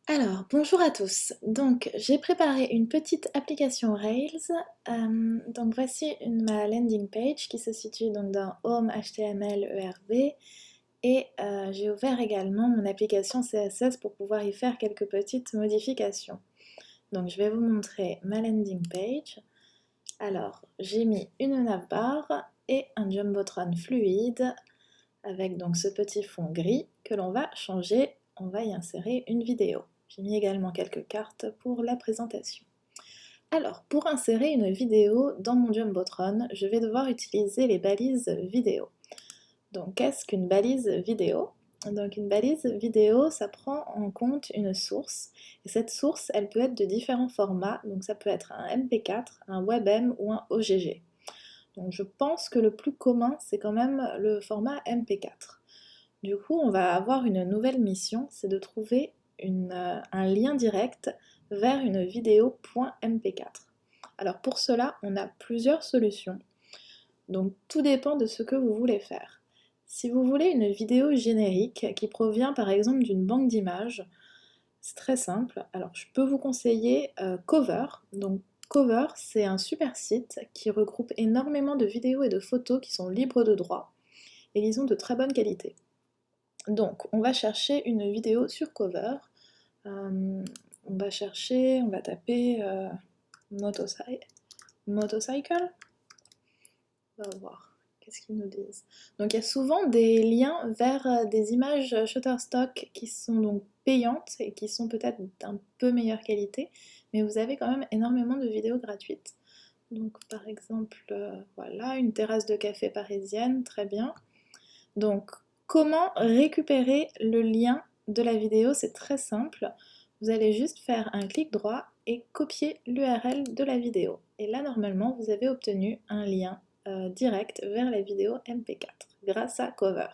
Alors, bonjour à tous. Donc, j'ai préparé une petite application Rails. Donc, voici ma landing page qui se situe donc dans Home HTML ERB. Et j'ai ouvert également mon application CSS pour pouvoir y faire quelques petites modifications. Donc, je vais vous montrer ma landing page. Alors, j'ai mis une navbar et un jumbotron fluide avec donc ce petit fond gris que l'on va changer. On va y insérer une vidéo. J'ai mis également quelques cartes pour la présentation. Alors, pour insérer une vidéo dans mon Jumbotron, je vais devoir utiliser les balises vidéo. Donc, qu'est-ce qu'une balise vidéo? Donc, une balise vidéo, ça prend en compte une source. Et cette source, elle peut être de différents formats. Donc, ça peut être un MP4, un WebM ou un OGG. Donc, je pense que le plus commun, c'est quand même le format MP4. Du coup, on va avoir une nouvelle mission, c'est de trouver un lien direct vers une vidéo .mp4. Alors pour cela, on a plusieurs solutions. Donc tout dépend de ce que vous voulez faire. Si vous voulez une vidéo générique qui provient par exemple d'une banque d'images, c'est très simple. Alors je peux vous conseiller Cover. Donc Cover, c'est un super site qui regroupe énormément de vidéos et de photos qui sont libres de droit et ils ont de très bonne qualité. Donc, on va chercher une vidéo sur Cover. On va taper motorcycle. On va voir, qu'est-ce qu'ils nous disent. Donc, il y a souvent des liens vers des images Shutterstock qui sont donc payantes et qui sont peut-être d'un peu meilleure qualité, mais vous avez quand même énormément de vidéos gratuites. Donc, par exemple, voilà, une terrasse de café parisienne, très bien. Donc, comment récupérer le lien de la vidéo? C'est très simple. Vous allez juste faire un clic droit et copier l'URL de la vidéo. Et là, normalement, vous avez obtenu un lien direct vers la vidéo MP4 grâce à Cover.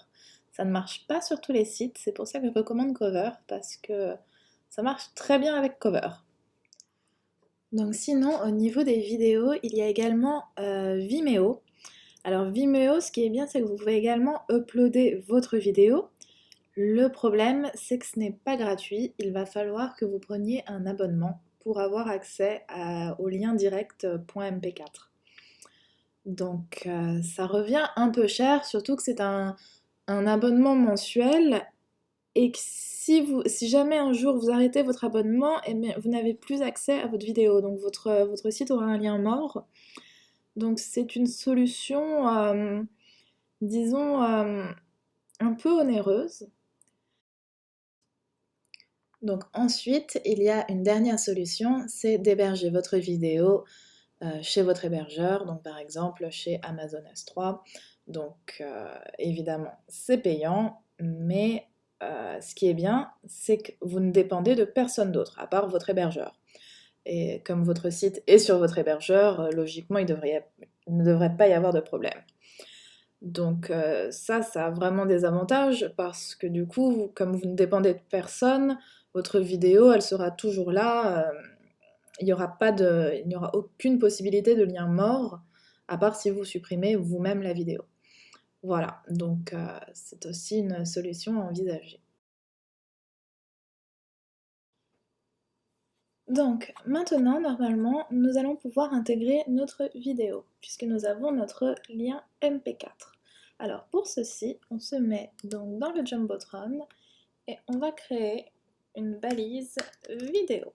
Ça ne marche pas sur tous les sites, c'est pour ça que je recommande Cover parce que ça marche très bien avec Cover. Donc sinon, au niveau des vidéos, il y a également Vimeo. Alors Vimeo, ce qui est bien, c'est que vous pouvez également uploader votre vidéo. Le problème, c'est que ce n'est pas gratuit. Il va falloir que vous preniez un abonnement pour avoir accès au lien direct .mp4. Donc ça revient un peu cher, surtout que c'est un abonnement mensuel et que si jamais un jour vous arrêtez votre abonnement, eh bien, vous n'avez plus accès à votre vidéo. Donc votre site aura un lien mort. Donc c'est une solution, disons, un peu onéreuse. Donc ensuite, il y a une dernière solution, c'est d'héberger votre vidéo chez votre hébergeur, donc par exemple chez Amazon S3. Donc évidemment, c'est payant, mais ce qui est bien, c'est que vous ne dépendez de personne d'autre, à part votre hébergeur. Et comme votre site est sur votre hébergeur, logiquement, il ne devrait pas y avoir de problème. Donc ça a vraiment des avantages parce que du coup, comme vous ne dépendez de personne, votre vidéo, elle sera toujours là. Il n'y aura aucune possibilité de lien mort, à part si vous supprimez vous-même la vidéo. Voilà, donc c'est aussi une solution à envisager. Donc maintenant, normalement, nous allons pouvoir intégrer notre vidéo, puisque nous avons notre lien MP4. Alors pour ceci, on se met donc dans le Jumbotron et on va créer une balise vidéo.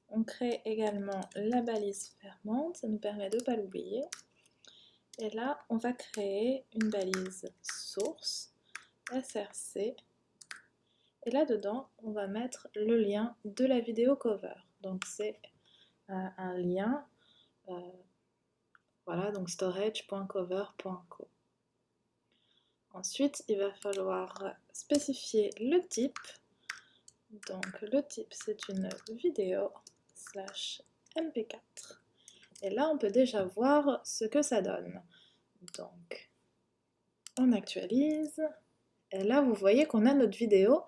On crée également la balise fermante, ça nous permet de ne pas l'oublier. Et là, on va créer une balise source, src. Et là-dedans, on va mettre le lien de la vidéo cover. Donc c'est un lien, voilà, donc storage.cover.co. Ensuite, il va falloir spécifier le type. Donc le type, c'est une vidéo /mp4. Et là, on peut déjà voir ce que ça donne. Donc, on actualise. Et là, vous voyez qu'on a notre vidéo,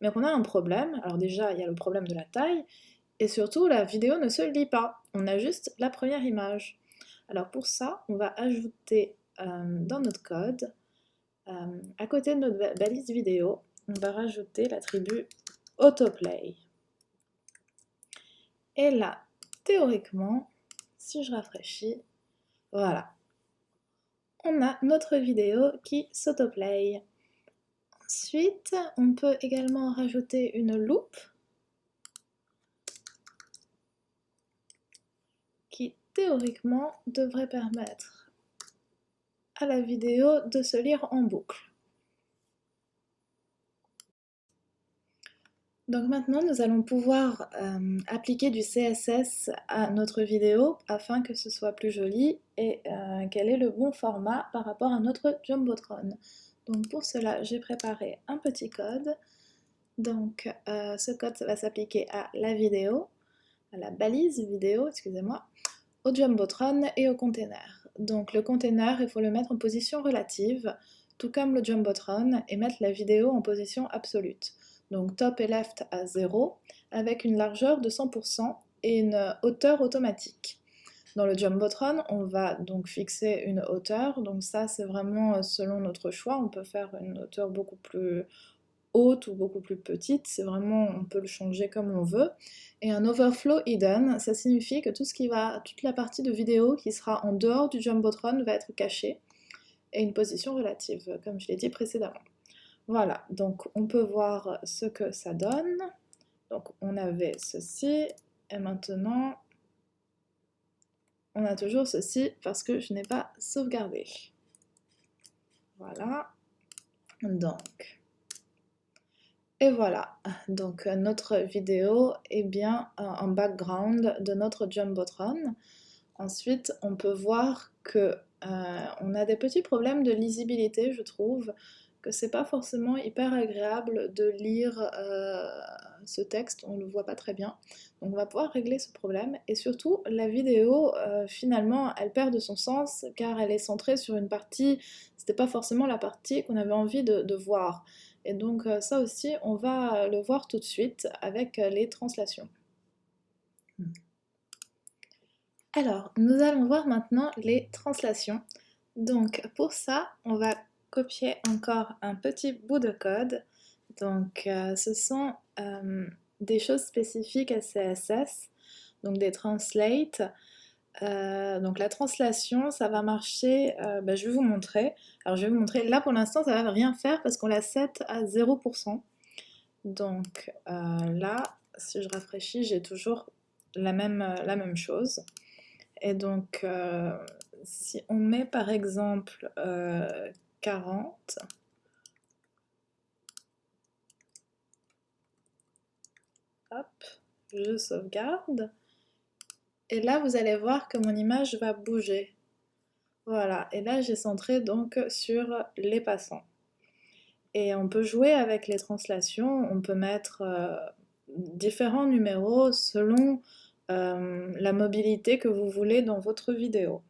mais qu'on a un problème. Alors déjà, il y a le problème de la taille, et surtout, la vidéo ne se lit pas. On a juste la première image. Alors pour ça, on va ajouter dans notre code, à côté de notre balise vidéo, on va rajouter l'attribut autoplay. Et là, théoriquement, si je rafraîchis, voilà, on a notre vidéo qui s'autoplay. Ensuite, on peut également rajouter une loupe qui théoriquement devrait permettre à la vidéo de se lire en boucle. Donc maintenant, nous allons pouvoir appliquer du CSS à notre vidéo afin que ce soit plus joli et quel est le bon format par rapport à notre Jumbotron. Donc pour cela, j'ai préparé un petit code. Donc ce code va s'appliquer à la vidéo, à la balise vidéo, excusez-moi, au Jumbotron et au container. Donc le container, il faut le mettre en position relative, tout comme le Jumbotron, et mettre la vidéo en position absolue. Donc top et left à 0, avec une largeur de 100% et une hauteur automatique. Dans le Jumbotron, on va donc fixer une hauteur, donc ça c'est vraiment selon notre choix, on peut faire une hauteur beaucoup plus haute ou beaucoup plus petite, c'est vraiment, on peut le changer comme on veut. Et un overflow hidden, ça signifie que toute la partie de vidéo qui sera en dehors du Jumbotron va être cachée, et une position relative, comme je l'ai dit précédemment. Voilà, donc on peut voir ce que ça donne. Donc on avait ceci, et maintenant on a toujours ceci parce que je n'ai pas sauvegardé. Voilà, donc... Et voilà, donc notre vidéo est bien en background de notre Jumbotron. Ensuite, on peut voir que on a des petits problèmes de lisibilité, je trouve, que c'est pas forcément hyper agréable de lire ce texte, on le voit pas très bien. Donc on va pouvoir régler ce problème. Et surtout, la vidéo, finalement, elle perd de son sens car elle est centrée sur une partie, c'était pas forcément la partie qu'on avait envie de voir. Et donc ça aussi, on va le voir tout de suite avec les translations. Alors, nous allons voir maintenant les translations. Donc pour ça, on va copier encore un petit bout de code. Donc ce sont des choses spécifiques à CSS, donc des translates. Donc la translation, ça va marcher, je vais vous montrer. Alors je vais vous montrer, là pour l'instant ça va rien faire parce qu'on la set à 0%. Donc là, si je rafraîchis, j'ai toujours la même chose. Et donc si on met par exemple 40, hop, je sauvegarde. Et là, vous allez voir que mon image va bouger. Voilà, et là j'ai centré donc sur les passants. Et on peut jouer avec les translations, on peut mettre différents numéros selon la mobilité que vous voulez dans votre vidéo.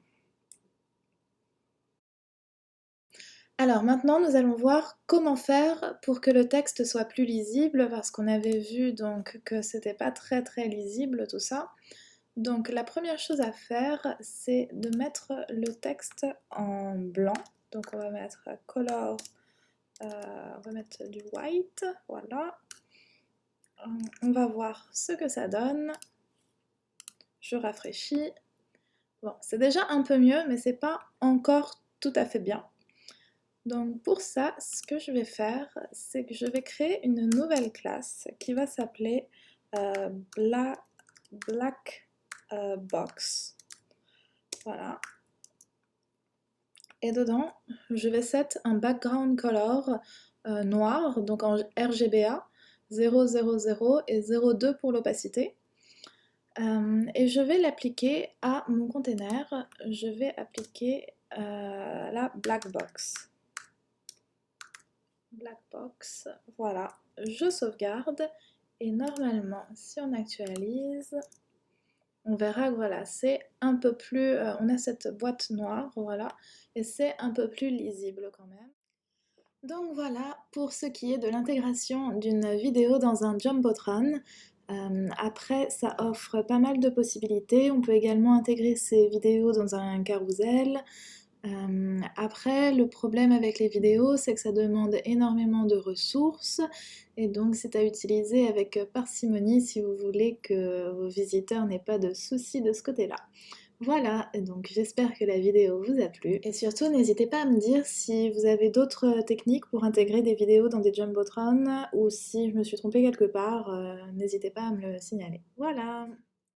Alors maintenant, nous allons voir comment faire pour que le texte soit plus lisible, parce qu'on avait vu donc que c'était pas très lisible tout ça. Donc la première chose à faire, c'est de mettre le texte en blanc. Donc on va mettre color, on va mettre du white, voilà. On va voir ce que ça donne. Je rafraîchis. Bon, c'est déjà un peu mieux, mais c'est pas encore tout à fait bien. Donc pour ça, ce que je vais faire, c'est que je vais créer une nouvelle classe qui va s'appeler Black Box. Voilà. Et dedans, je vais set un background color noir, donc en RGBA, 000 et 02 pour l'opacité. Et je vais l'appliquer à mon container. Je vais appliquer la black box. Black box, voilà. Je sauvegarde et normalement, si on actualise, on verra que voilà, c'est un peu plus, on a cette boîte noire, voilà, et c'est un peu plus lisible quand même. Donc voilà pour ce qui est de l'intégration d'une vidéo dans un Jumbotron. Après, ça offre pas mal de possibilités. On peut également intégrer ces vidéos dans un carrousel. Après, le problème avec les vidéos, c'est que ça demande énormément de ressources et donc c'est à utiliser avec parcimonie si vous voulez que vos visiteurs n'aient pas de soucis de ce côté-là. Voilà, et donc j'espère que la vidéo vous a plu et surtout n'hésitez pas à me dire si vous avez d'autres techniques pour intégrer des vidéos dans des jumbotrons ou si je me suis trompée quelque part, n'hésitez pas à me le signaler. Voilà!